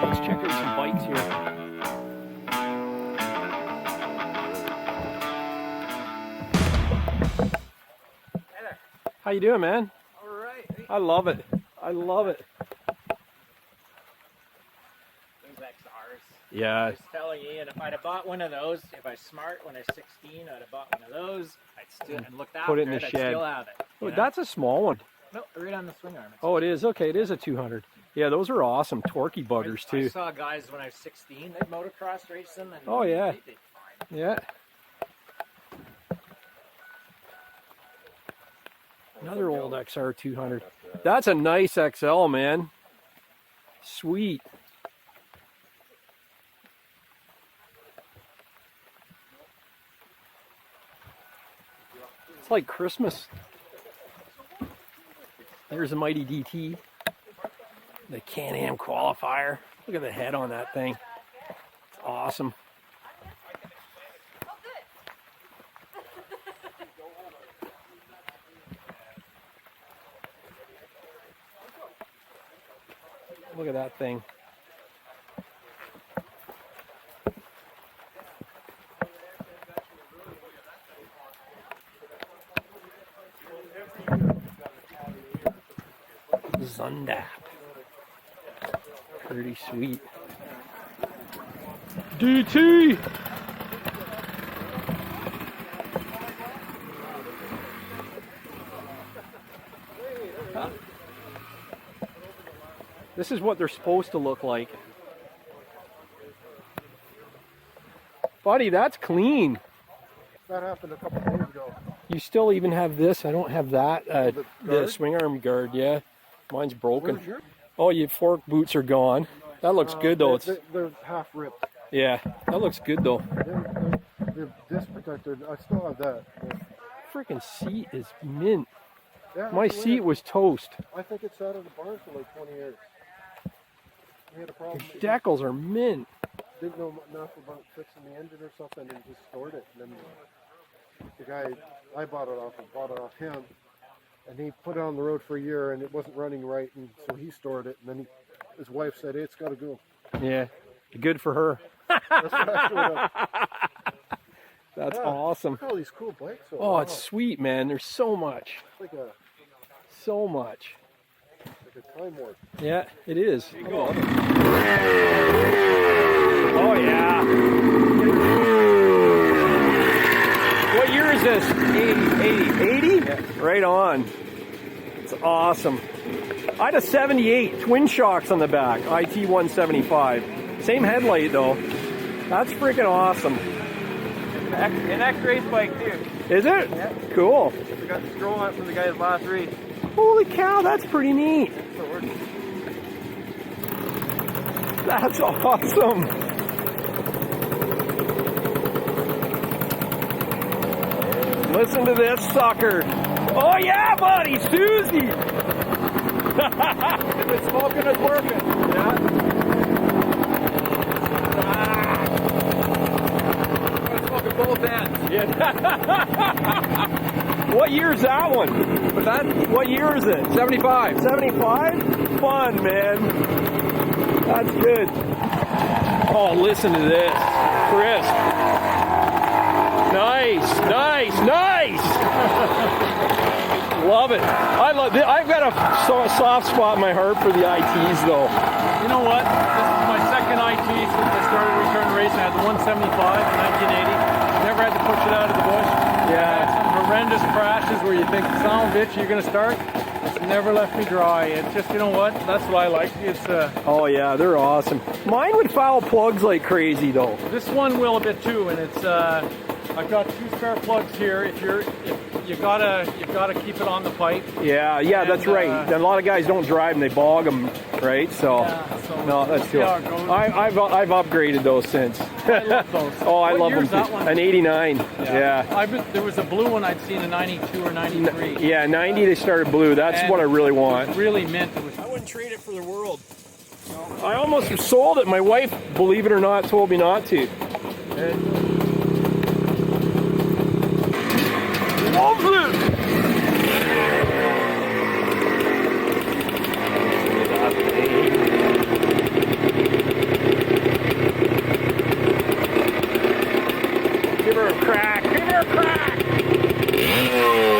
Let's check out some bikes here. Hey there. How you doing, man? All right. I love it. I love it. Those XRs. Yeah. I was telling Ian, if I'd have bought one of those, if I was smart when I was 16, I'd have bought one of those. I'd still and looked after Put it in the I'd shed. still have it. Oh, know? that's a small one. No, right on the swing arm. Oh, it is. Okay, it is a 200. Yeah, those are awesome. Torquey buggers, I too. saw guys when I was 16, they'd motocross race them. And Oh, yeah. they'd fine. Yeah. Another old XR200. That's a nice XL, man. Sweet. It's like Christmas. There's a mighty DT. The Canam Qualifier. Look at the head on that thing. It's awesome. Look at that thing. Zundapp. Pretty sweet. DT! This is what they're supposed to look like. Buddy, that's clean. That happened a couple days ago. You still even have this. I don't have that. The guard? swing arm guard, yeah. Mine's broken. Where's yours? Oh, your fork boots are gone. That looks good though. They're half ripped. Yeah, that looks good though. They're disc protected. I still have that. Freaking seat is mint. Yeah, My that's the way seat was toast. I think it sat in the barn for like 20 years. We had a problem. The decals are mint. Didn't know enough about fixing the engine or something and just stored it. And then the guy I bought it off him. And he put it on the road for a year and it wasn't running right. And so he stored it. And then his wife said, hey, it's got to go. Yeah, good for her. That's what I showed up. That's Yeah, awesome. Look at all these cool bikes. Oh, it's sweet, man. There's so much. It's So much. like a time warp. Yeah, it is. There you go. Oh, yeah. What year is this? 80? Yeah. Right on. It's awesome. I had a 78, twin shocks on the back, IT175. Same headlight, though. That's freaking awesome. An X-race bike too. Is it? Yeah. Cool. We got the scroll on it from the guy's last race. Holy cow, that's pretty neat. So we're That's awesome. Listen to this sucker. Oh yeah, buddy, Susie. if it's smoking, it's working. Yeah. It's smoking both ends. Yeah. What year is that one? But that What year is it? 75. 75? Fun, man. That's good. Oh, listen to this. Chris. Nice, nice, nice. Love it. I've got a soft spot in my heart for the ITs, though. You know what? This is my second IT since I started return racing. I had the 175 in 1980. Never had to push it out of the bush. Yeah. Some horrendous crashes where you think, son of a bitch, you're going to start. It's never left me dry. It's just, you know what? That's what I like. It's Oh yeah, they're awesome. Mine would foul plugs like crazy, though. this one will a bit too, and it's I've got 2 spare plugs here. If you gotta keep it on the pipe. Yeah, And, that's right. A lot of guys don't drive and they bog them, right? So, Yeah, so no, that's we'll see cool. how it goes. I've upgraded those since. I love those. Oh, I What love them year's too. that one? An 89. Yeah. There was a blue one I'd seen in 92 or 93. Yeah, 90 they started blue. That's And what I really it want. was really mint. It was I wouldn't trade it for the world. I almost sold it. My wife, believe it or not, told me not to. Love it. crack. Give her a crack.